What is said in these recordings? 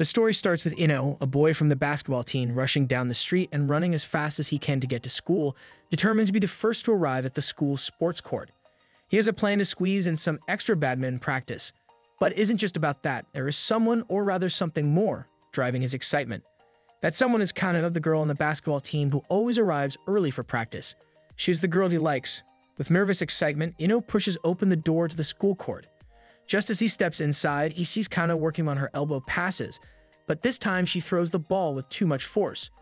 The story starts with Ino, a boy from the basketball team, rushing down the street and running as fast as he can to get to school, determined to be the first to arrive at the school's sports court. He has a plan to squeeze in some extra badminton practice. But it isn't just about that. There is someone, or rather something more, driving his excitement. That someone is Kano, the girl on the basketball team who always arrives early for practice. She is the girl he likes. With nervous excitement, Ino pushes open the door to the school court. Just as he steps inside, he sees Kano working on her elbow passes, but this time she throws the ball with too much force.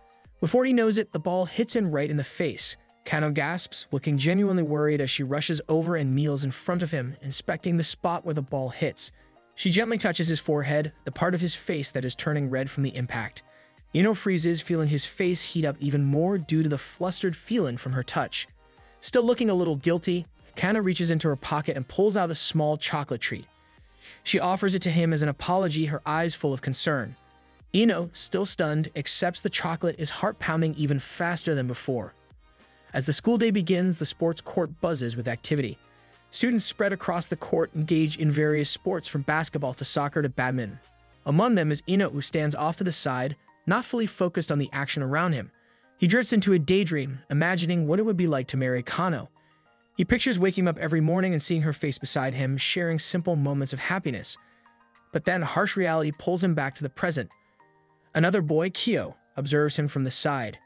Before he knows it, the ball hits him right in the face. Kano gasps, looking genuinely worried as she rushes over and kneels in front of him, inspecting the spot where the ball hits. She gently touches his forehead, the part of his face that is turning red from the impact. Ino freezes, feeling his face heat up even more due to the flustered feeling from her touch. Still looking a little guilty, Kano reaches into her pocket and pulls out a small chocolate treat. She offers it to him as an apology, her eyes full of concern. Ino, still stunned, accepts the chocolate, his heart pounding even faster than before. As the school day begins, the sports court buzzes with activity. Students spread across the court engage in various sports from basketball to soccer to badminton. Among them is Ino, who stands off to the side, not fully focused on the action around him. He drifts into a daydream, imagining what it would be like to marry Kano. He pictures waking up every morning and seeing her face beside him, sharing simple moments of happiness. But then harsh reality pulls him back to the present. Another boy, Kyo, observes him from the side.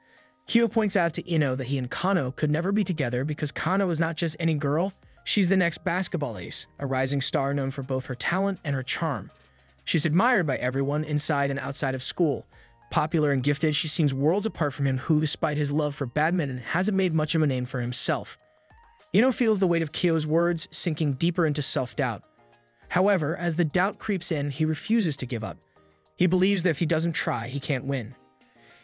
Kyo points out to Ino that he and Kano could never be together because Kano is not just any girl, she's the next basketball ace, a rising star known for both her talent and her charm. She's admired by everyone inside and outside of school. Popular and gifted, she seems worlds apart from him who, despite his love for badminton, hasn't made much of a name for himself. Ino feels the weight of Kyo's words, sinking deeper into self-doubt. However, as the doubt creeps in, he refuses to give up. He believes that if he doesn't try, he can't win.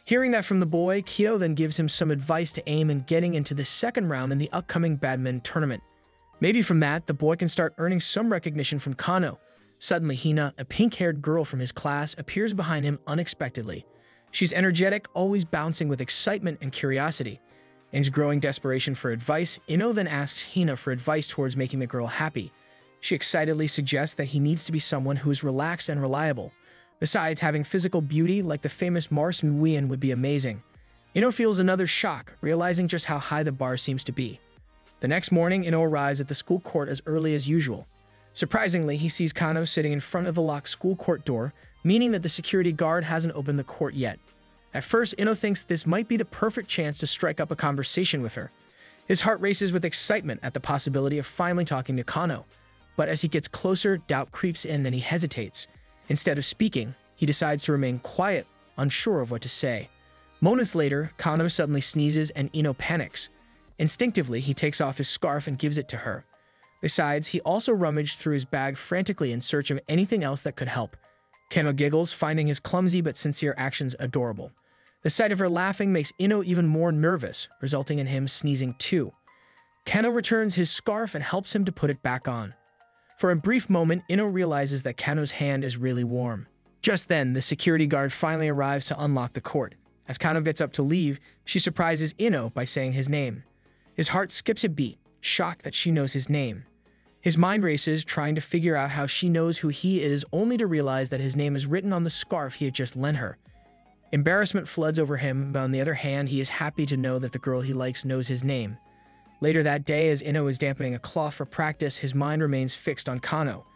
Hearing that from the boy, Kyo then gives him some advice to aim in getting into the second round in the upcoming badminton tournament. Maybe from that, the boy can start earning some recognition from Kano. Suddenly, Hina, a pink-haired girl from his class, appears behind him unexpectedly. She's energetic, always bouncing with excitement and curiosity. In his growing desperation for advice, Ino then asks Hina for advice towards making the girl happy. She excitedly suggests that he needs to be someone who is relaxed and reliable. Besides, having physical beauty like the famous Mars Nguyen would be amazing. Ino feels another shock, realizing just how high the bar seems to be. The next morning, Ino arrives at the school court as early as usual. Surprisingly, he sees Kano sitting in front of the locked school court door, meaning that the security guard hasn't opened the court yet. At first, Ino thinks this might be the perfect chance to strike up a conversation with her. His heart races with excitement at the possibility of finally talking to Kano. But as he gets closer, doubt creeps in and he hesitates. Instead of speaking, he decides to remain quiet, unsure of what to say. Moments later, Kano suddenly sneezes and Ino panics. Instinctively, he takes off his scarf and gives it to her. Besides, he also rummaged through his bag frantically in search of anything else that could help. Kano giggles, finding his clumsy but sincere actions adorable. The sight of her laughing makes Ino even more nervous, resulting in him sneezing too. Kano returns his scarf and helps him to put it back on. For a brief moment, Ino realizes that Kano's hand is really warm. Just then, the security guard finally arrives to unlock the court. As Kano gets up to leave, she surprises Ino by saying his name. His heart skips a beat, shocked that she knows his name. His mind races, trying to figure out how she knows who he is, only to realize that his name is written on the scarf he had just lent her. Embarrassment floods over him, but on the other hand, he is happy to know that the girl he likes knows his name. Later that day, as Ino is dampening a cloth for practice, his mind remains fixed on Kano.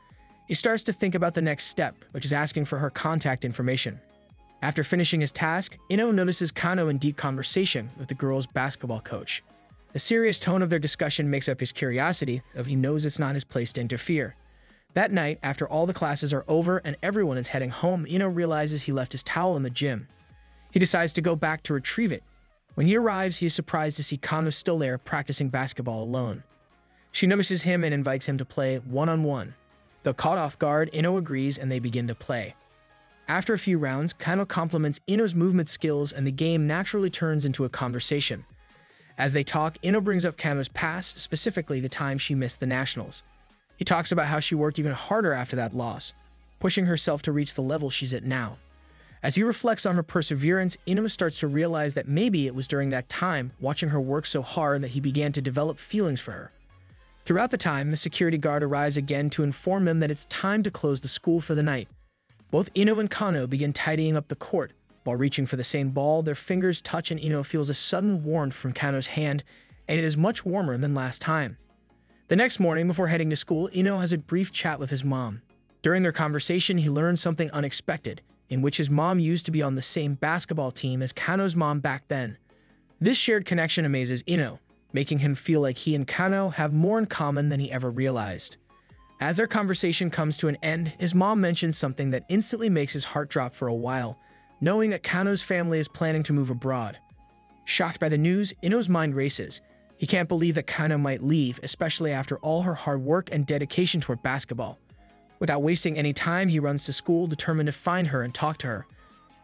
He starts to think about the next step, which is asking for her contact information. After finishing his task, Ino notices Kano in deep conversation with the girl's basketball coach. The serious tone of their discussion makes up his curiosity, though he knows it's not his place to interfere. That night, after all the classes are over and everyone is heading home, Ino realizes he left his towel in the gym. He decides to go back to retrieve it. When he arrives, he is surprised to see Kano still there practicing basketball alone. She notices him and invites him to play one-on-one. Though caught off guard, Ino agrees and they begin to play. After a few rounds, Kano compliments Ino's movement skills and the game naturally turns into a conversation. As they talk, Ino brings up Kano's past, specifically the time she missed the nationals. He talks about how she worked even harder after that loss, pushing herself to reach the level she's at now. As he reflects on her perseverance, Ino starts to realize that maybe it was during that time, watching her work so hard, that he began to develop feelings for her. Throughout the time, the security guard arrives again to inform them that it's time to close the school for the night. Both Ino and Kano begin tidying up the court. While reaching for the same ball, their fingers touch and Ino feels a sudden warmth from Kano's hand, and it is much warmer than last time. The next morning, before heading to school, Ino has a brief chat with his mom. During their conversation, he learns something unexpected, in which his mom used to be on the same basketball team as Kano's mom back then. This shared connection amazes Ino, making him feel like he and Kano have more in common than he ever realized. As their conversation comes to an end, his mom mentions something that instantly makes his heart drop for a while, knowing that Kano's family is planning to move abroad. Shocked by the news, Ino's mind races. He can't believe that Kano might leave, especially after all her hard work and dedication toward basketball. Without wasting any time, he runs to school, determined to find her and talk to her.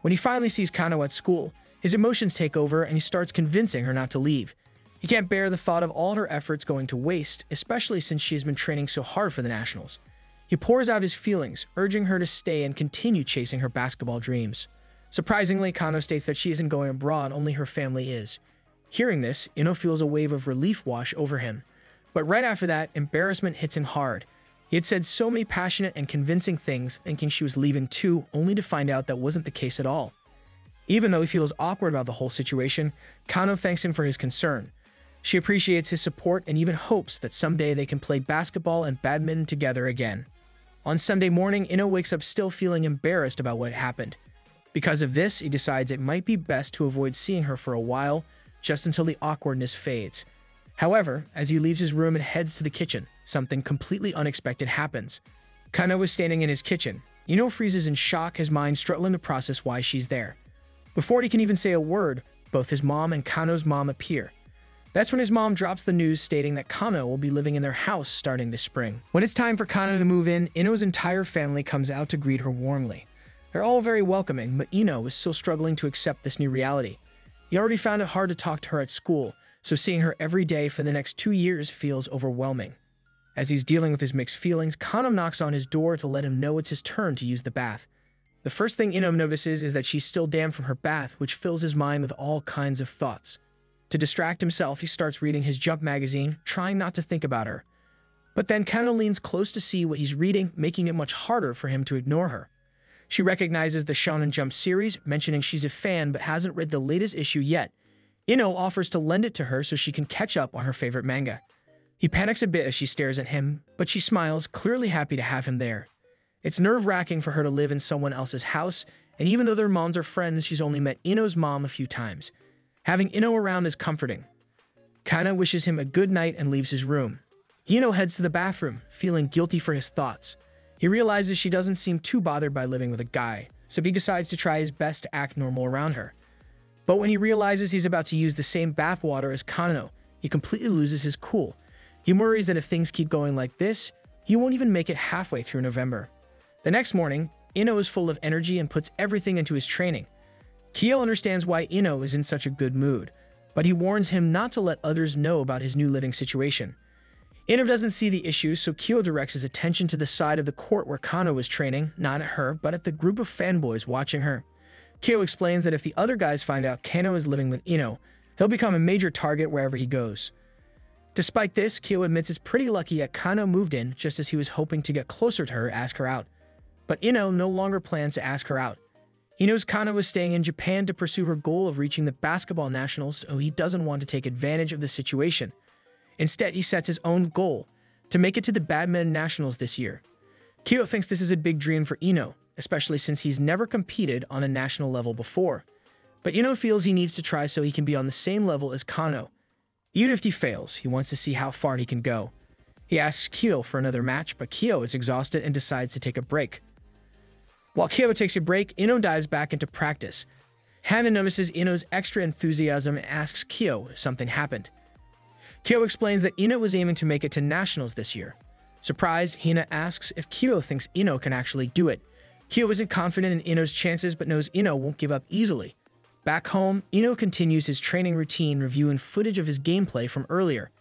When he finally sees Kano at school, his emotions take over and he starts convincing her not to leave. He can't bear the thought of all her efforts going to waste, especially since she has been training so hard for the Nationals. He pours out his feelings, urging her to stay and continue chasing her basketball dreams. Surprisingly, Kano states that she isn't going abroad, only her family is. Hearing this, Ino feels a wave of relief wash over him. But right after that, embarrassment hits him hard. He had said so many passionate and convincing things, thinking she was leaving too, only to find out that wasn't the case at all. Even though he feels awkward about the whole situation, Kano thanks him for his concern. She appreciates his support and even hopes that someday they can play basketball and badminton together again. On Sunday morning, Ino wakes up still feeling embarrassed about what happened. Because of this, he decides it might be best to avoid seeing her for a while, just until the awkwardness fades. However, as he leaves his room and heads to the kitchen, something completely unexpected happens. Kano is standing in his kitchen. Ino freezes in shock, his mind struggling to process why she's there. Before he can even say a word, both his mom and Kano's mom appear. That's when his mom drops the news stating that Kano will be living in their house starting this spring. When it's time for Kano to move in, Ino's entire family comes out to greet her warmly. They're all very welcoming, but Ino is still struggling to accept this new reality. He already found it hard to talk to her at school, so seeing her every day for the next 2 years feels overwhelming. As he's dealing with his mixed feelings, Kano knocks on his door to let him know it's his turn to use the bath. The first thing Ino notices is that she's still damp from her bath, which fills his mind with all kinds of thoughts. To distract himself, he starts reading his Jump magazine, trying not to think about her. But then Kano leans close to see what he's reading, making it much harder for him to ignore her. She recognizes the Shonen Jump series, mentioning she's a fan but hasn't read the latest issue yet. Ino offers to lend it to her so she can catch up on her favorite manga. He panics a bit as she stares at him, but she smiles, clearly happy to have him there. It's nerve-wracking for her to live in someone else's house, and even though their moms are friends, she's only met Ino's mom a few times. Having Ino around is comforting. Kano wishes him a good night and leaves his room. Ino heads to the bathroom, feeling guilty for his thoughts. He realizes she doesn't seem too bothered by living with a guy, so he decides to try his best to act normal around her. But when he realizes he's about to use the same bathwater as Kano, he completely loses his cool. He worries that if things keep going like this, he won't even make it halfway through November. The next morning, Ino is full of energy and puts everything into his training. Kyo understands why Ino is in such a good mood, but he warns him not to let others know about his new living situation. Ino doesn't see the issues, so Kyo directs his attention to the side of the court where Kano was training, not at her, but at the group of fanboys watching her. Kyo explains that if the other guys find out Kano is living with Ino, he'll become a major target wherever he goes. Despite this, Kyo admits it's pretty lucky that Kano moved in just as he was hoping to get closer to her, ask her out. But Ino no longer plans to ask her out. He knows Kano is staying in Japan to pursue her goal of reaching the basketball nationals, so he doesn't want to take advantage of the situation. Instead, he sets his own goal, to make it to the badminton nationals this year. Kyo thinks this is a big dream for Ino, especially since he's never competed on a national level before. But Ino feels he needs to try so he can be on the same level as Kano. Even if he fails, he wants to see how far he can go. He asks Kyo for another match, but Kyo is exhausted and decides to take a break. While Kyo takes a break, Ino dives back into practice. Hana notices Ino's extra enthusiasm and asks Kyo if something happened. Kyo explains that Ino was aiming to make it to nationals this year. Surprised, Hina asks if Kyo thinks Ino can actually do it. Kyo isn't confident in Ino's chances but knows Ino won't give up easily. Back home, Ino continues his training routine, reviewing footage of his gameplay from earlier.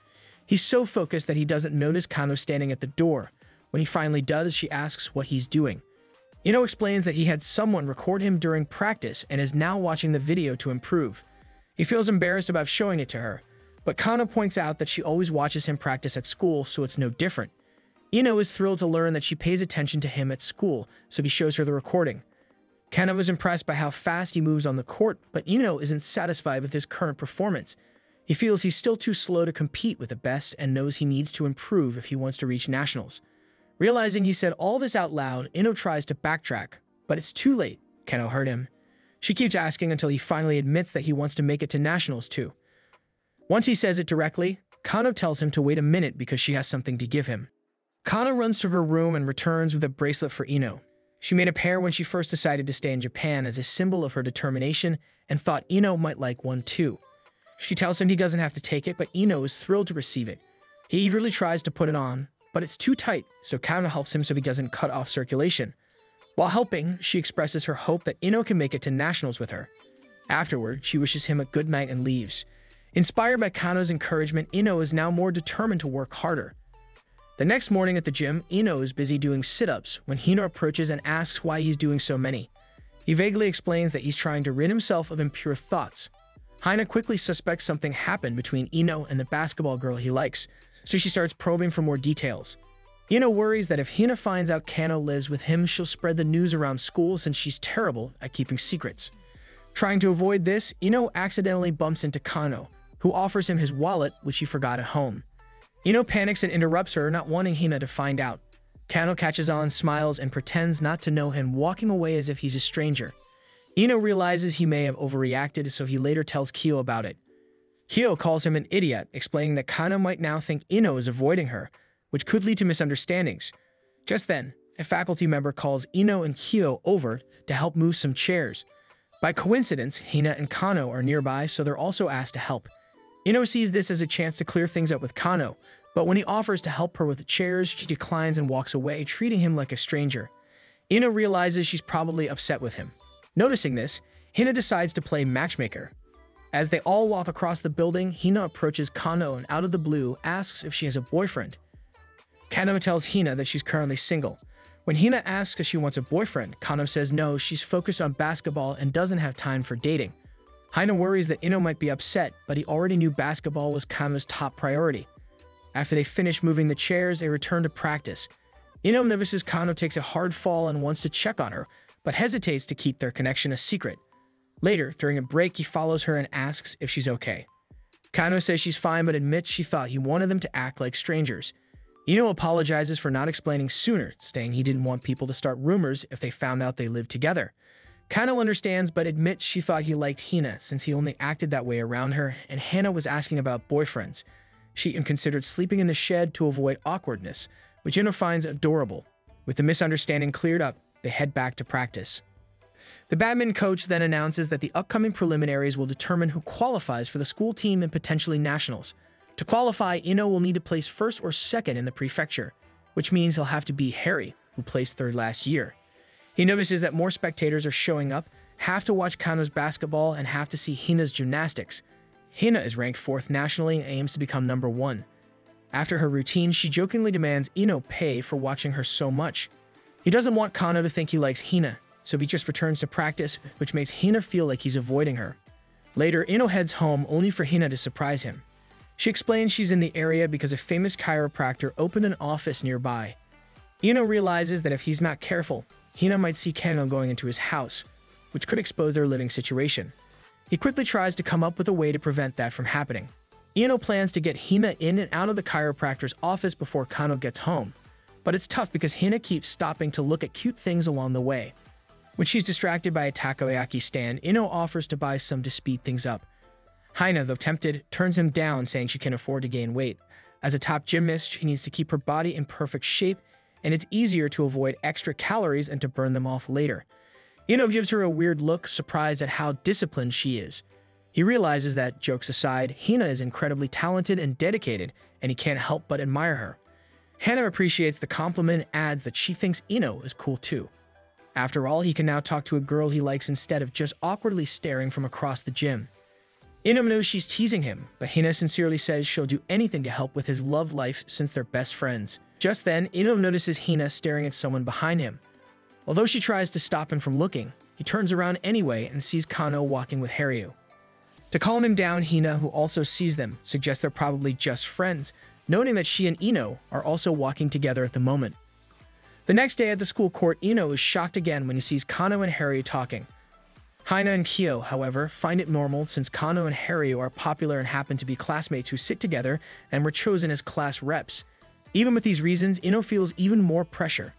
He's so focused that he doesn't notice Kano standing at the door. When he finally does, she asks what he's doing. Ino explains that he had someone record him during practice and is now watching the video to improve. He feels embarrassed about showing it to her, but Kano points out that she always watches him practice at school, so it's no different. Ino is thrilled to learn that she pays attention to him at school, so he shows her the recording. Kano was impressed by how fast he moves on the court, but Ino isn't satisfied with his current performance. He feels he's still too slow to compete with the best and knows he needs to improve if he wants to reach nationals. Realizing he said all this out loud, Ino tries to backtrack, but it's too late. Kano heard him. She keeps asking until he finally admits that he wants to make it to nationals too. Once he says it directly, Kano tells him to wait a minute because she has something to give him. Kano runs to her room and returns with a bracelet for Ino. She made a pair when she first decided to stay in Japan as a symbol of her determination and thought Ino might like one too. She tells him he doesn't have to take it, but Ino is thrilled to receive it. He eagerly tries to put it on, but it's too tight, so Kano helps him so he doesn't cut off circulation. While helping, she expresses her hope that Ino can make it to nationals with her. Afterward, she wishes him a good night and leaves. Inspired by Kano's encouragement, Ino is now more determined to work harder. The next morning at the gym, Ino is busy doing sit-ups when Hina approaches and asks why he's doing so many. He vaguely explains that he's trying to rid himself of impure thoughts. Hina quickly suspects something happened between Ino and the basketball girl he likes, so she starts probing for more details. Ino worries that if Hina finds out Kano lives with him, she'll spread the news around school since she's terrible at keeping secrets. Trying to avoid this, Ino accidentally bumps into Kano, who offers him his wallet, which he forgot at home. Ino panics and interrupts her, not wanting Hina to find out. Kano catches on, smiles, and pretends not to know him, walking away as if he's a stranger. Ino realizes he may have overreacted, so he later tells Kyo about it. Kyo calls him an idiot, explaining that Kano might now think Ino is avoiding her, which could lead to misunderstandings. Just then, a faculty member calls Ino and Kyo over to help move some chairs. By coincidence, Hina and Kano are nearby, so they're also asked to help. Ino sees this as a chance to clear things up with Kano, but when he offers to help her with the chairs, she declines and walks away, treating him like a stranger. Ino realizes she's probably upset with him. Noticing this, Hina decides to play matchmaker. As they all walk across the building, Hina approaches Kano and out of the blue asks if she has a boyfriend. Kano tells Hina that she's currently single. When Hina asks if she wants a boyfriend, Kano says no, she's focused on basketball and doesn't have time for dating. Hina worries that Ino might be upset, but he already knew basketball was Kano's top priority. After they finish moving the chairs, they return to practice. Ino notices Kano takes a hard fall and wants to check on her, but hesitates to keep their connection a secret. Later, during a break, he follows her and asks if she's okay. Kano says she's fine, but admits she thought he wanted them to act like strangers. Ino apologizes for not explaining sooner, saying he didn't want people to start rumors if they found out they lived together. Kano understands, but admits she thought he liked Hina since he only acted that way around her, and Hana was asking about boyfriends. She even considered sleeping in the shed to avoid awkwardness, which Ino finds adorable. With the misunderstanding cleared up, they head back to practice. The badminton coach then announces that the upcoming preliminaries will determine who qualifies for the school team and potentially nationals. To qualify, Ino will need to place first or second in the prefecture, which means he'll have to beat Harry, who placed third last year. He notices that more spectators are showing up, half to watch Kano's basketball and half to see Hina's gymnastics. Hina is ranked 4th nationally and aims to become number 1. After her routine, she jokingly demands Ino pay for watching her so much. He doesn't want Kano to think he likes Hina, so he just returns to practice, which makes Hina feel like he's avoiding her. Later, Ino heads home only for Hina to surprise him. She explains she's in the area because a famous chiropractor opened an office nearby. Ino realizes that if he's not careful, Hina might see Kano going into his house, which could expose their living situation. He quickly tries to come up with a way to prevent that from happening. Ino plans to get Hina in and out of the chiropractor's office before Kano gets home, but it's tough because Hina keeps stopping to look at cute things along the way. When she's distracted by a takoyaki stand, Ino offers to buy some to speed things up. Hina, though tempted, turns him down, saying she can afford to gain weight. As a top gymnast, she needs to keep her body in perfect shape, and it's easier to avoid extra calories and to burn them off later. Ino gives her a weird look, surprised at how disciplined she is. He realizes that, jokes aside, Hina is incredibly talented and dedicated, and he can't help but admire her. Hana appreciates the compliment and adds that she thinks Ino is cool too. After all, he can now talk to a girl he likes instead of just awkwardly staring from across the gym. Ino knows she's teasing him, but Hina sincerely says she'll do anything to help with his love life since they're best friends. Just then, Ino notices Hina staring at someone behind him. Although she tries to stop him from looking, he turns around anyway and sees Kano walking with Haryu. To calm him down, Hina, who also sees them, suggests they're probably just friends, noting that she and Ino are also walking together at the moment. The next day at the school court, Ino is shocked again when he sees Kano and Harry talking. Hina and Kyo, however, find it normal since Kano and Harry are popular and happen to be classmates who sit together and were chosen as class reps. Even with these reasons, Ino feels even more pressure.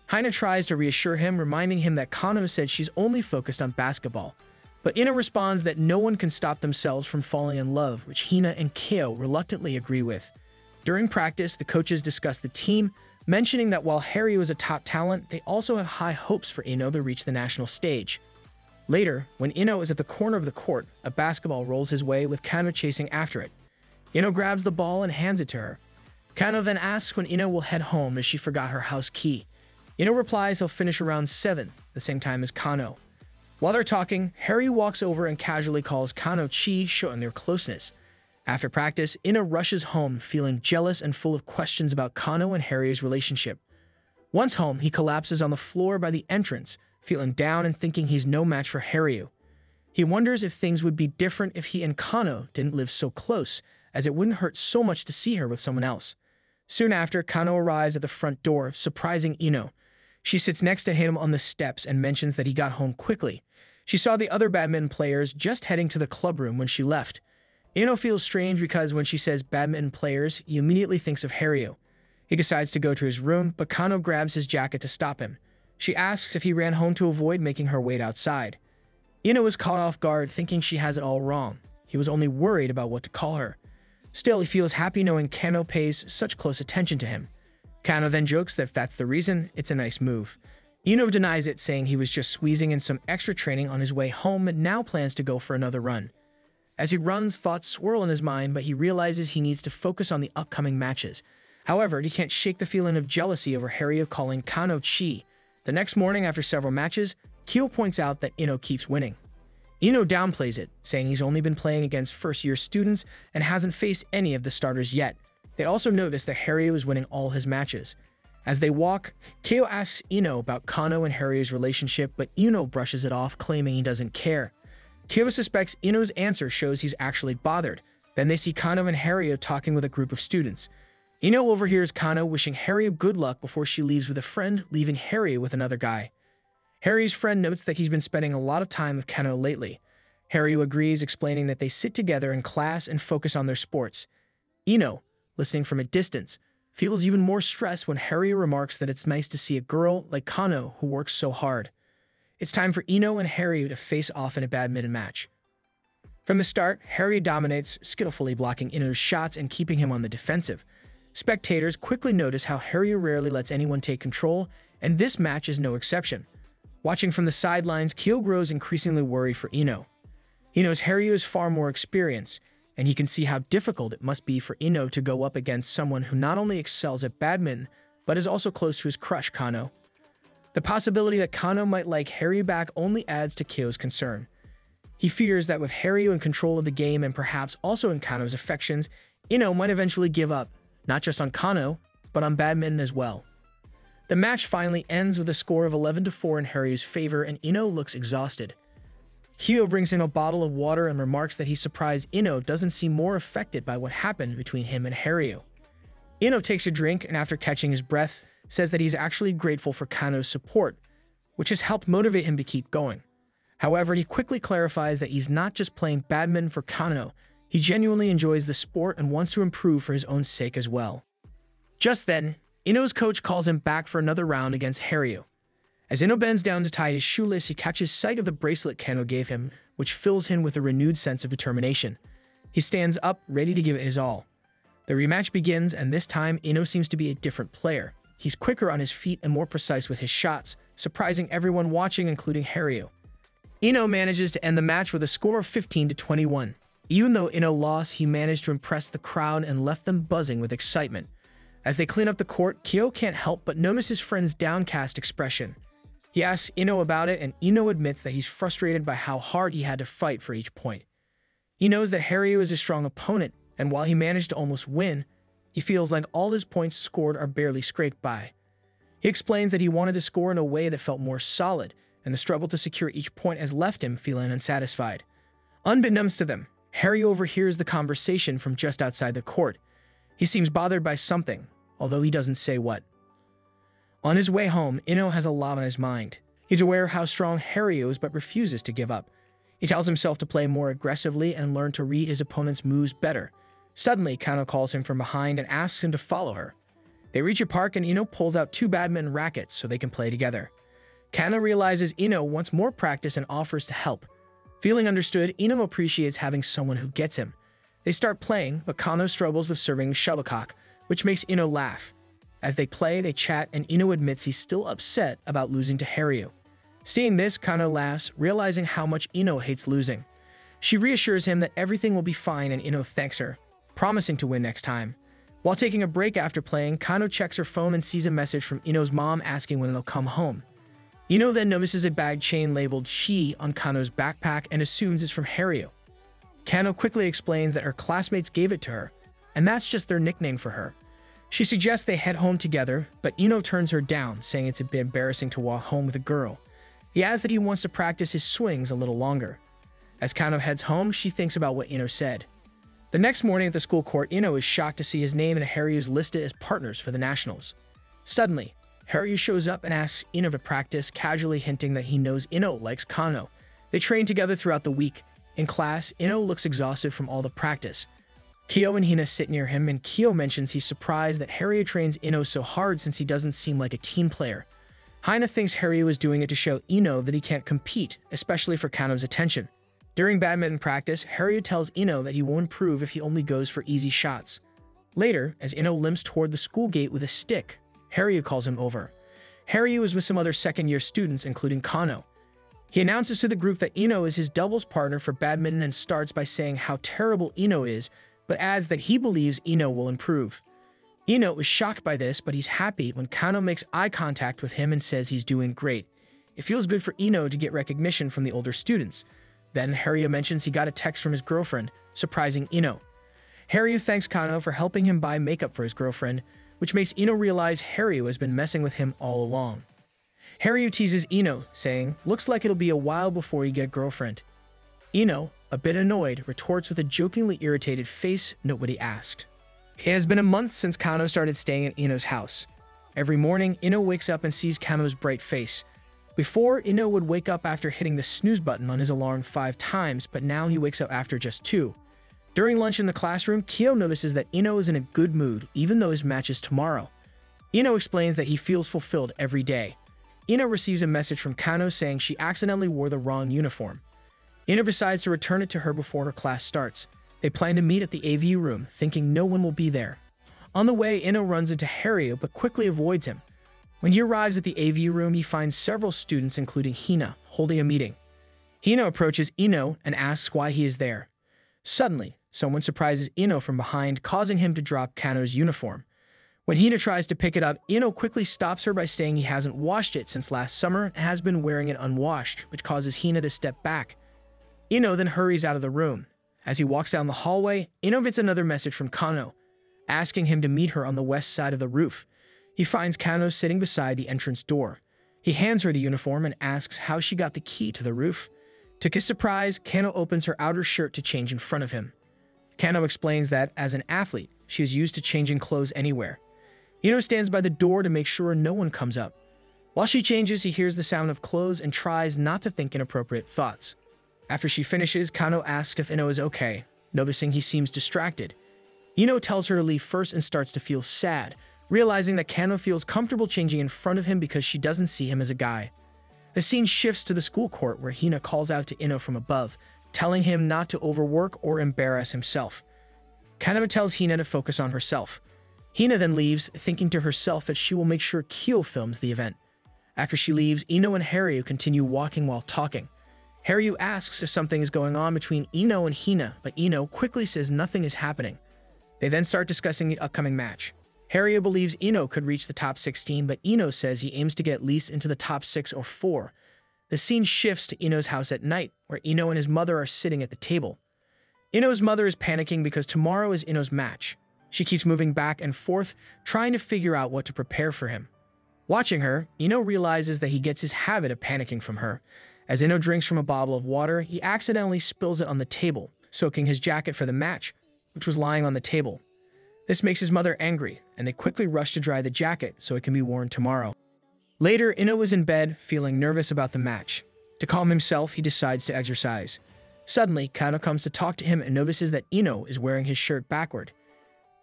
Hina tries to reassure him, reminding him that Kano said she's only focused on basketball. But Ino responds that no one can stop themselves from falling in love, which Hina and Kyo reluctantly agree with. During practice, the coaches discuss the team, mentioning that while Harry was a top talent, they also have high hopes for Ino to reach the national stage. Later, when Ino is at the corner of the court, a basketball rolls his way with Kano chasing after it. Ino grabs the ball and hands it to her. Kano then asks when Ino will head home as she forgot her house key. Ino replies he'll finish around 7, the same time as Kano. While they're talking, Harry walks over and casually calls Kano Chi, showing their closeness. After practice, Ino rushes home, feeling jealous and full of questions about Kano and Harry's relationship. Once home, he collapses on the floor by the entrance, feeling down and thinking he's no match for Harry. He wonders if things would be different if he and Kano didn't live so close, as it wouldn't hurt so much to see her with someone else. Soon after, Kano arrives at the front door, surprising Ino. She sits next to him on the steps and mentions that he got home quickly. She saw the other badminton players just heading to the clubroom when she left. Ino feels strange because when she says badminton players, he immediately thinks of Harry. He decides to go to his room, but Kano grabs his jacket to stop him. She asks if he ran home to avoid making her wait outside. Ino is caught off guard, thinking she has it all wrong. He was only worried about what to call her. Still, he feels happy knowing Kano pays such close attention to him. Kano then jokes that if that's the reason, it's a nice move. Ino denies it, saying he was just squeezing in some extra training on his way home and now plans to go for another run. As he runs, thoughts swirl in his mind, but he realizes he needs to focus on the upcoming matches. However, he can't shake the feeling of jealousy over Harry calling Kano Chi. The next morning, after several matches, Kyo points out that Ino keeps winning. Ino downplays it, saying he's only been playing against first-year students and hasn't faced any of the starters yet. They also notice that Harry was winning all his matches. As they walk, Kyo asks Ino about Kano and Harry's relationship, but Ino brushes it off, claiming he doesn't care. Kyo suspects Ino's answer shows he's actually bothered. Then they see Kano and Harry talking with a group of students. Ino overhears Kano wishing Harry good luck before she leaves with a friend, leaving Harry with another guy. Harry's friend notes that he's been spending a lot of time with Kano lately. Harry agrees, explaining that they sit together in class and focus on their sports. Ino, listening from a distance, feels even more stressed when Harry remarks that it's nice to see a girl like Kano who works so hard. It's time for Ino and Harry to face off in a badminton match. From the start, Harry dominates, skillfully blocking Ino's shots and keeping him on the defensive. Spectators quickly notice how Harry rarely lets anyone take control, and this match is no exception. Watching from the sidelines, Kyo grows increasingly worried for Ino. He knows Harry is far more experienced, and he can see how difficult it must be for Ino to go up against someone who not only excels at badminton, but is also close to his crush, Kano. The possibility that Kano might like Harry back only adds to Kyo's concern. He fears that with Harry in control of the game and perhaps also in Kano's affections, Ino might eventually give up, not just on Kano, but on badminton as well. The match finally ends with a score of 11-4 in Harry's favor, and Ino looks exhausted. Kyo brings him a bottle of water and remarks that he's surprised Ino doesn't seem more affected by what happened between him and Harry. Ino takes a drink and after catching his breath, says that he's actually grateful for Kano's support, which has helped motivate him to keep going. However, he quickly clarifies that he's not just playing badminton for Kano, he genuinely enjoys the sport and wants to improve for his own sake as well. Just then, Ino's coach calls him back for another round against Harry. As Ino bends down to tie his shoelace, he catches sight of the bracelet Kano gave him, which fills him with a renewed sense of determination. He stands up, ready to give it his all. The rematch begins, and this time, Ino seems to be a different player. He's quicker on his feet and more precise with his shots, surprising everyone watching, including Harry. Ino manages to end the match with a score of 15-21. Even though Ino lost, he managed to impress the crowd and left them buzzing with excitement. As they clean up the court, Kyo can't help but notice his friend's downcast expression. He asks Ino about it, and Ino admits that he's frustrated by how hard he had to fight for each point. He knows that Harry is a strong opponent, and while he managed to almost win, he feels like all his points scored are barely scraped by. He explains that he wanted to score in a way that felt more solid, and the struggle to secure each point has left him feeling unsatisfied. Unbeknownst to them, Harry overhears the conversation from just outside the court. He seems bothered by something, although he doesn't say what. On his way home, Ino has a lot on his mind. He's aware of how strong Harry is but refuses to give up. He tells himself to play more aggressively and learn to read his opponent's moves better. Suddenly, Kano calls him from behind and asks him to follow her. They reach a park and Ino pulls out 2 badminton rackets so they can play together. Kano realizes Ino wants more practice and offers to help. Feeling understood, Ino appreciates having someone who gets him. They start playing, but Kano struggles with serving the shuttlecock, which makes Ino laugh. As they play, they chat, and Ino admits he's still upset about losing to Haryu. Seeing this, Kano laughs, realizing how much Ino hates losing. She reassures him that everything will be fine and Ino thanks her, promising to win next time. While taking a break after playing, Kano checks her phone and sees a message from Ino's mom asking when they'll come home. Ino then notices a bag chain labeled She on Kano's backpack and assumes it's from Haryu. Kano quickly explains that her classmates gave it to her, and that's just their nickname for her. She suggests they head home together, but Ino turns her down, saying it's a bit embarrassing to walk home with a girl. He adds that he wants to practice his swings a little longer. As Kano heads home, she thinks about what Ino said. The next morning at the school court, Ino is shocked to see his name and Haryu's listed as partners for the nationals. Suddenly, Haryu shows up and asks Ino to practice, casually hinting that he knows Ino likes Kano. They train together throughout the week. In class, Ino looks exhausted from all the practice. Kyo and Hina sit near him, and Kyo mentions he's surprised that Haryu trains Ino so hard since he doesn't seem like a team player. Hina thinks Haryu is doing it to show Ino that he can't compete, especially for Kano's attention. During badminton practice, Haryu tells Ino that he won't improve if he only goes for easy shots. Later, as Ino limps toward the school gate with a stick, Haryu calls him over. Haryu is with some other second-year students, including Kano. He announces to the group that Ino is his doubles partner for badminton and starts by saying how terrible Ino is, but adds that he believes Ino will improve. Ino is shocked by this, but he's happy when Kano makes eye contact with him and says he's doing great. It feels good for Ino to get recognition from the older students. Then Haryu mentions he got a text from his girlfriend, surprising Ino. Haryu thanks Kano for helping him buy makeup for his girlfriend, which makes Ino realize Haryu has been messing with him all along. Haryu teases Ino, saying, "Looks like it'll be a while before you get a girlfriend." Ino, a bit annoyed, retorts with a jokingly irritated face, "Nobody asked." It has been a month since Kano started staying at Ino's house. Every morning, Ino wakes up and sees Kano's bright face. Before, Ino would wake up after hitting the snooze button on his alarm 5 times, but now he wakes up after just 2. During lunch in the classroom, Kyo notices that Ino is in a good mood, even though his match is tomorrow. Ino explains that he feels fulfilled every day. Ino receives a message from Kano saying she accidentally wore the wrong uniform. Ino decides to return it to her before her class starts. They plan to meet at the AVU room, thinking no one will be there. On the way, Ino runs into Haryu, but quickly avoids him. When he arrives at the AVU room, he finds several students, including Hina, holding a meeting. Hina approaches Ino and asks why he is there. Suddenly, someone surprises Ino from behind, causing him to drop Kano's uniform. When Hina tries to pick it up, Ino quickly stops her by saying he hasn't washed it since last summer and has been wearing it unwashed, which causes Hina to step back. Ino then hurries out of the room. As he walks down the hallway, Ino gets another message from Kano, asking him to meet her on the west side of the roof. He finds Kano sitting beside the entrance door. He hands her the uniform and asks how she got the key to the roof. To his surprise, Kano opens her outer shirt to change in front of him. Kano explains that, as an athlete, she is used to changing clothes anywhere. Ino stands by the door to make sure no one comes up. While she changes, he hears the sound of clothes and tries not to think inappropriate thoughts. After she finishes, Kano asks if Ino is okay, noticing he seems distracted. Ino tells her to leave first and starts to feel sad, realizing that Kano feels comfortable changing in front of him because she doesn't see him as a guy. The scene shifts to the school court where Hina calls out to Ino from above, telling him not to overwork or embarrass himself. Kano tells Hina to focus on herself. Hina then leaves, thinking to herself that she will make sure Kyo films the event. After she leaves, Ino and Haryu continue walking while talking. Haryu asks if something is going on between Ino and Hina, but Ino quickly says nothing is happening. They then start discussing the upcoming match. Haryu believes Ino could reach the top 16, but Ino says he aims to get at least into the top 6 or 4. The scene shifts to Ino's house at night, where Ino and his mother are sitting at the table. Ino's mother is panicking because tomorrow is Ino's match. She keeps moving back and forth, trying to figure out what to prepare for him. Watching her, Ino realizes that he gets his habit of panicking from her. As Ino drinks from a bottle of water, he accidentally spills it on the table, soaking his jacket for the match, which was lying on the table. This makes his mother angry, and they quickly rush to dry the jacket so it can be worn tomorrow. Later, Ino was in bed, feeling nervous about the match. To calm himself, he decides to exercise. Suddenly, Kano comes to talk to him and notices that Ino is wearing his shirt backward.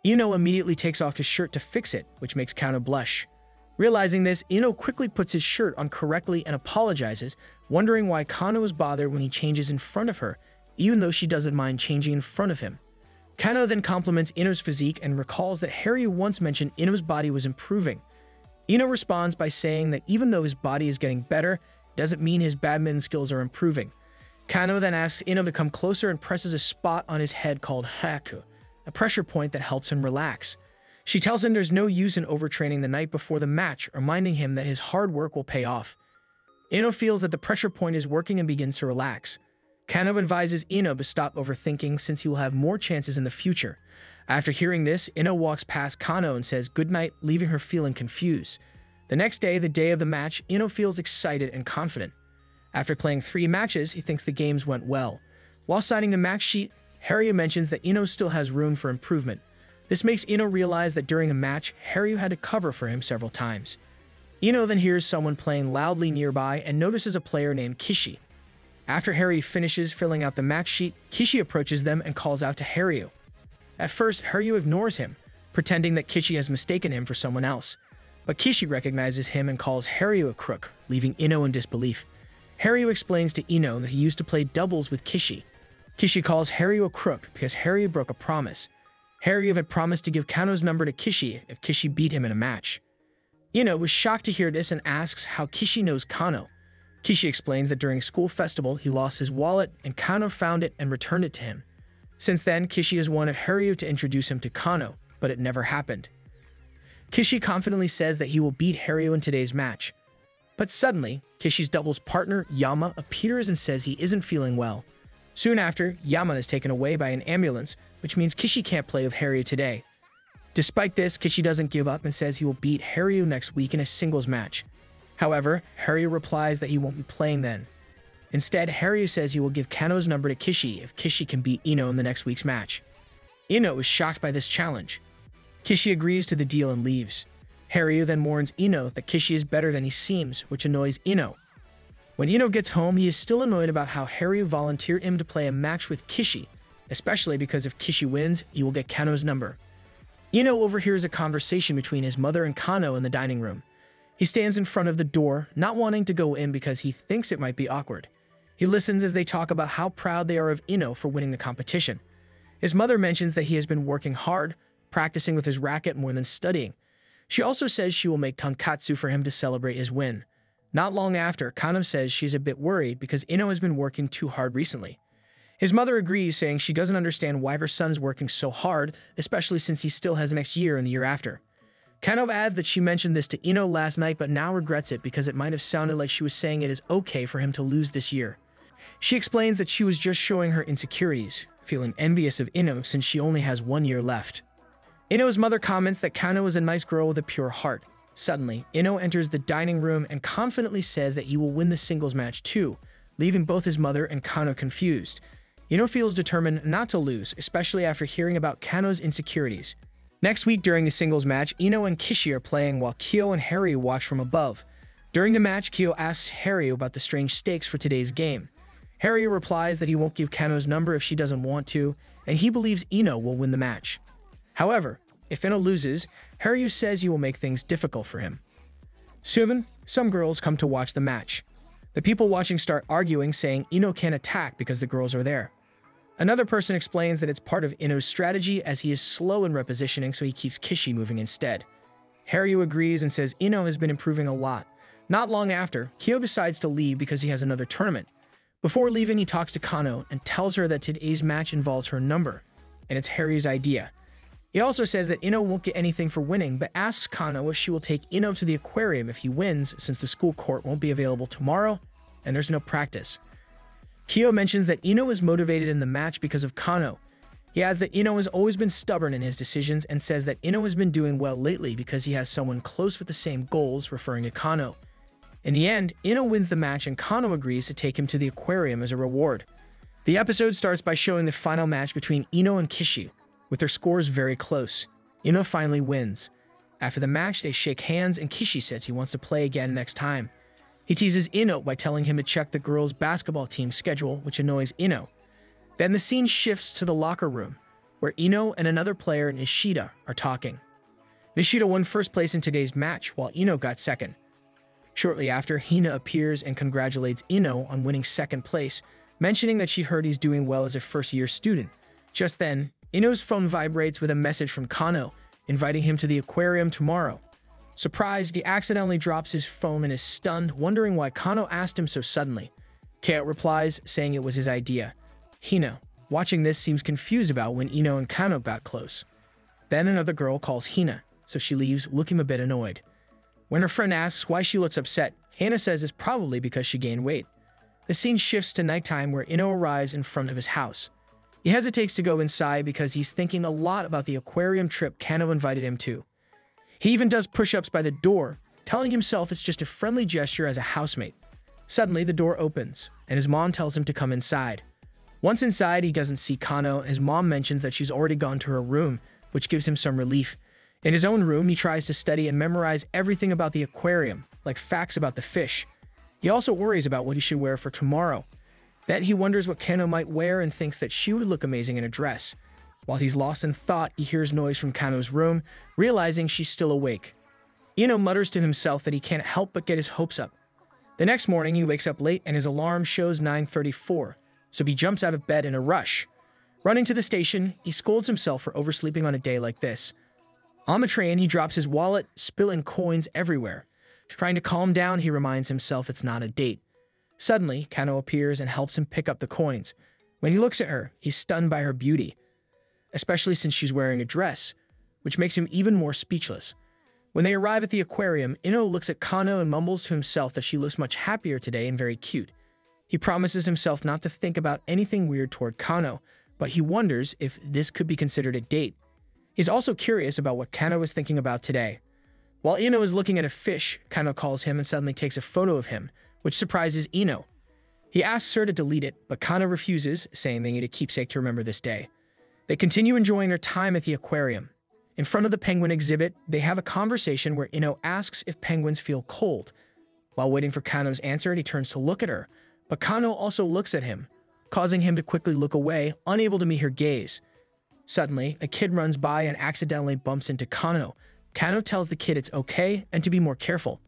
Ino immediately takes off his shirt to fix it, which makes Kano blush. Realizing this, Ino quickly puts his shirt on correctly and apologizes, wondering why Kano is bothered when he changes in front of her, even though she doesn't mind changing in front of him. Kano then compliments Ino's physique and recalls that Harry once mentioned Ino's body was improving. Ino responds by saying that even though his body is getting better, doesn't mean his badminton skills are improving. Kano then asks Ino to come closer and presses a spot on his head called Hako, a pressure point that helps him relax. She tells him there's no use in overtraining the night before the match, reminding him that his hard work will pay off. Ino feels that the pressure point is working and begins to relax. Kano advises Ino to stop overthinking since he will have more chances in the future. After hearing this, Ino walks past Kano and says goodnight, leaving her feeling confused. The next day, the day of the match, Ino feels excited and confident. After playing 3 matches, he thinks the games went well. While signing the match sheet, Harry mentions that Ino still has room for improvement. This makes Ino realize that during a match, Harry had to cover for him several times. Ino then hears someone playing loudly nearby and notices a player named Kishi. After Harry finishes filling out the match sheet, Kishi approaches them and calls out to Harry. At first, Harry ignores him, pretending that Kishi has mistaken him for someone else. But Kishi recognizes him and calls Harry a crook, leaving Ino in disbelief. Harry explains to Ino that he used to play doubles with Kishi. Kishi calls Harry a crook because Harry broke a promise. Harry had promised to give Kano's number to Kishi if Kishi beat him in a match. Ino was shocked to hear this and asks how Kishi knows Kano. Kishi explains that during a school festival, he lost his wallet and Kano found it and returned it to him. Since then, Kishi has wanted Harry to introduce him to Kano, but it never happened. Kishi confidently says that he will beat Harry in today's match. But suddenly, Kishi's doubles partner, Yama, appears and says he isn't feeling well. Soon after, Yama is taken away by an ambulance, which means Kishi can't play with Harry today. Despite this, Kishi doesn't give up and says he will beat Harry next week in a singles match. However, Harry replies that he won't be playing then. Instead, Harry says he will give Kano's number to Kishi if Kishi can beat Ino in the next week's match. Ino is shocked by this challenge. Kishi agrees to the deal and leaves. Harry then warns Ino that Kishi is better than he seems, which annoys Ino. When Ino gets home, he is still annoyed about how Harry volunteered him to play a match with Kishi, especially because if Kishi wins, he will get Kano's number. Ino overhears a conversation between his mother and Kano in the dining room. He stands in front of the door, not wanting to go in because he thinks it might be awkward. He listens as they talk about how proud they are of Ino for winning the competition. His mother mentions that he has been working hard, practicing with his racket more than studying. She also says she will make tonkatsu for him to celebrate his win. Not long after, Kano says she's a bit worried because Ino has been working too hard recently. His mother agrees, saying she doesn't understand why her son is working so hard, especially since he still has next year and the year after. Kano adds that she mentioned this to Ino last night but now regrets it because it might have sounded like she was saying it is okay for him to lose this year. She explains that she was just showing her insecurities, feeling envious of Ino since she only has 1 year left. Ino's mother comments that Kano is a nice girl with a pure heart. Suddenly, Ino enters the dining room and confidently says that he will win the singles match too, leaving both his mother and Kano confused. Ino feels determined not to lose, especially after hearing about Kano's insecurities. Next week during the singles match, Ino and Kishi are playing while Kyo and Harry watch from above. During the match, Kyo asks Harry about the strange stakes for today's game. Harry replies that he won't give Kano's number if she doesn't want to, and he believes Ino will win the match. However, if Ino loses, Harry says he will make things difficult for him. Soon, some girls come to watch the match. The people watching start arguing, saying Ino can't attack because the girls are there. Another person explains that it's part of Ino's strategy as he is slow in repositioning, so he keeps Kishi moving instead. Harry agrees and says Ino has been improving a lot. Not long after, Kyo decides to leave because he has another tournament. Before leaving, he talks to Kano and tells her that today's match involves her number, and it's Harry's idea. He also says that Ino won't get anything for winning, but asks Kano if she will take Ino to the aquarium if he wins, since the school court won't be available tomorrow and there's no practice. Kyo mentions that Ino is motivated in the match because of Kano. He adds that Ino has always been stubborn in his decisions and says that Ino has been doing well lately because he has someone close with the same goals, referring to Kano. In the end, Ino wins the match and Kano agrees to take him to the aquarium as a reward. The episode starts by showing the final match between Ino and Kishi, with their scores very close. Ino finally wins. After the match, they shake hands and Kishi says he wants to play again next time. He teases Ino by telling him to check the girls' basketball team's schedule, which annoys Ino. Then the scene shifts to the locker room, where Ino and another player, Nishida, are talking. Nishida won first place in today's match, while Ino got second. Shortly after, Hina appears and congratulates Ino on winning second place, mentioning that she heard he's doing well as a first-year student. Just then, Ino's phone vibrates with a message from Kano, inviting him to the aquarium tomorrow. Surprised, he accidentally drops his phone and is stunned, wondering why Kano asked him so suddenly. Keo replies, saying it was his idea. Hina, watching this, seems confused about when Ino and Kano got close. Then another girl calls Hina, so she leaves, looking a bit annoyed. When her friend asks why she looks upset, Hina says it's probably because she gained weight. The scene shifts to nighttime where Ino arrives in front of his house. He hesitates to go inside because he's thinking a lot about the aquarium trip Kano invited him to. He even does push-ups by the door, telling himself it's just a friendly gesture as a housemate. Suddenly, the door opens, and his mom tells him to come inside. Once inside, he doesn't see Kano. His mom mentions that she's already gone to her room, which gives him some relief. In his own room, he tries to study and memorize everything about the aquarium, like facts about the fish. He also worries about what he should wear for tomorrow. Then he wonders what Kano might wear and thinks that she would look amazing in a dress. While he's lost in thought, he hears noise from Kano's room, realizing she's still awake. Ino mutters to himself that he can't help but get his hopes up. The next morning, he wakes up late and his alarm shows 9:34, so he jumps out of bed in a rush. Running to the station, he scolds himself for oversleeping on a day like this. On the train, he drops his wallet, spilling coins everywhere. Trying to calm down, he reminds himself it's not a date. Suddenly, Kano appears and helps him pick up the coins. When he looks at her, he's stunned by her beauty, especially since she's wearing a dress, which makes him even more speechless. When they arrive at the aquarium, Ino looks at Kano and mumbles to himself that she looks much happier today and very cute. He promises himself not to think about anything weird toward Kano, but he wonders if this could be considered a date. He's also curious about what Kano is thinking about today. While Ino is looking at a fish, Kano calls him and suddenly takes a photo of him, which surprises Ino. He asks her to delete it, but Kano refuses, saying they need a keepsake to remember this day. They continue enjoying their time at the aquarium. In front of the penguin exhibit, they have a conversation where Ino asks if penguins feel cold. While waiting for Kano's answer, he turns to look at her, but Kano also looks at him, causing him to quickly look away, unable to meet her gaze. Suddenly, a kid runs by and accidentally bumps into Kano. Kano tells the kid it's okay and to be more careful.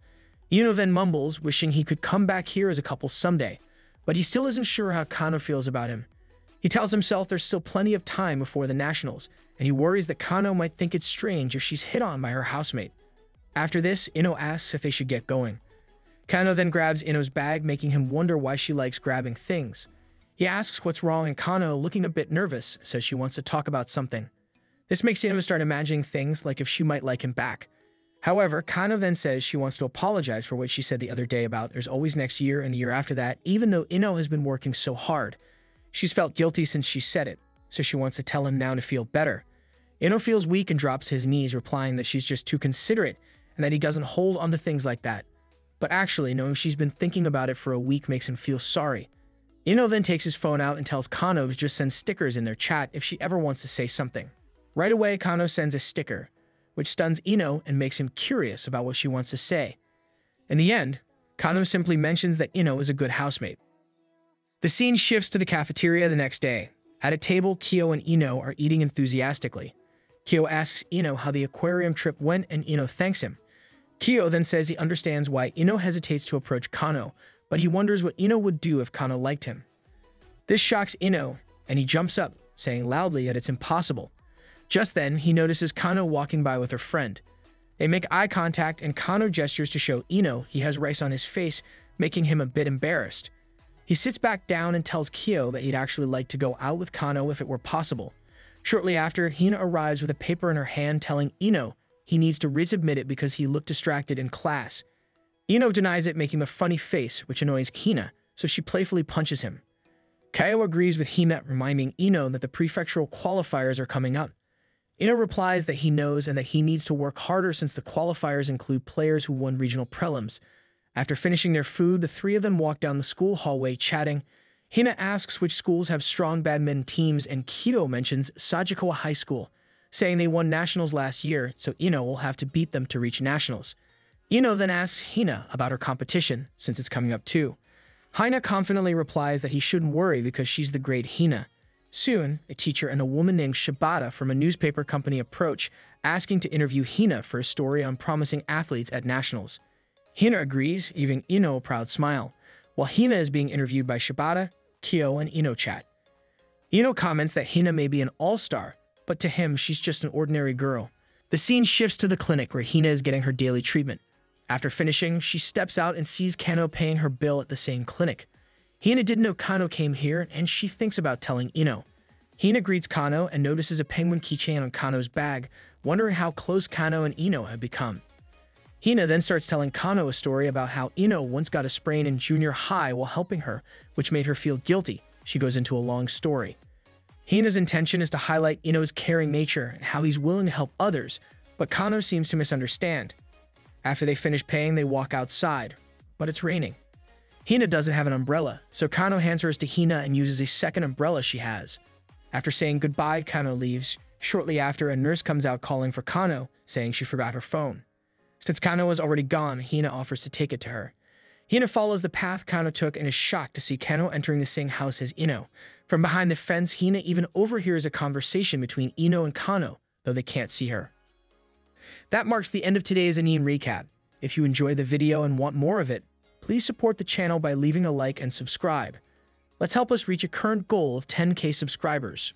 Ino then mumbles, wishing he could come back here as a couple someday, but he still isn't sure how Kano feels about him. He tells himself there's still plenty of time before the nationals, and he worries that Kano might think it's strange if she's hit on by her housemate. After this, Ino asks if they should get going. Kano then grabs Ino's bag, making him wonder why she likes grabbing things. He asks what's wrong, and Kano, looking a bit nervous, says she wants to talk about something. This makes Ino start imagining things like if she might like him back. However, Kano then says she wants to apologize for what she said the other day about there's always next year and the year after that, even though Ino has been working so hard. She's felt guilty since she said it, so she wants to tell him now to feel better. Ino feels weak and drops to his knees, replying that she's just too considerate and that he doesn't hold on to things like that. But actually, knowing she's been thinking about it for a week makes him feel sorry. Ino then takes his phone out and tells Kano to just send stickers in their chat if she ever wants to say something. Right away, Kano sends a sticker, which stuns Ino and makes him curious about what she wants to say. In the end, Kano simply mentions that Ino is a good housemate. The scene shifts to the cafeteria the next day. At a table, Kyo and Ino are eating enthusiastically. Kyo asks Ino how the aquarium trip went and Ino thanks him. Kyo then says he understands why Ino hesitates to approach Kano, but he wonders what Ino would do if Kano liked him. This shocks Ino, and he jumps up, saying loudly that it's impossible. Just then, he notices Kano walking by with her friend. They make eye contact, and Kano gestures to show Ino he has rice on his face, making him a bit embarrassed. He sits back down and tells Kyo that he'd actually like to go out with Kano if it were possible. Shortly after, Hina arrives with a paper in her hand telling Ino he needs to resubmit it because he looked distracted in class. Ino denies it, making a funny face, which annoys Hina, so she playfully punches him. Kyo agrees with Hina, reminding Ino that the prefectural qualifiers are coming up. Ino replies that he knows and that he needs to work harder since the qualifiers include players who won regional prelims. After finishing their food, the three of them walk down the school hallway chatting. Hina asks which schools have strong badminton teams, and Kido mentions Sajikawa High School. saying they won nationals last year, so Ino will have to beat them to reach nationals. Ino then asks Hina about her competition, since it's coming up too. Hina confidently replies that he shouldn't worry because she's the great Hina. Soon, a teacher and a woman named Shibata from a newspaper company approach, asking to interview Hina for a story on promising athletes at nationals. Hina agrees, giving Ino a proud smile, while Hina is being interviewed by Shibata, Kyo, and Ino chat. Ino comments that Hina may be an all-star, but to him, she's just an ordinary girl. The scene shifts to the clinic where Hina is getting her daily treatment. After finishing, she steps out and sees Kano paying her bill at the same clinic. Hina didn't know Kano came here, and she thinks about telling Ino. Hina greets Kano and notices a penguin keychain on Kano's bag, wondering how close Kano and Ino have become. Hina then starts telling Kano a story about how Ino once got a sprain in junior high while helping her, which made her feel guilty. She goes into a long story. Hina's intention is to highlight Ino's caring nature and how he's willing to help others, but Kano seems to misunderstand. After they finish paying, they walk outside, but it's raining. Hina doesn't have an umbrella, so Kano hands hers to Hina and uses a second umbrella she has. After saying goodbye, Kano leaves. Shortly after, a nurse comes out calling for Kano, saying she forgot her phone. Since Kano was already gone, Hina offers to take it to her. Hina follows the path Kano took and is shocked to see Kano entering the same house as Ino. From behind the fence, Hina even overhears a conversation between Ino and Kano, though they can't see her. That marks the end of today's anime recap. If you enjoyed the video and want more of it, please support the channel by leaving a like and subscribe. Let's help us reach a current goal of 10K subscribers.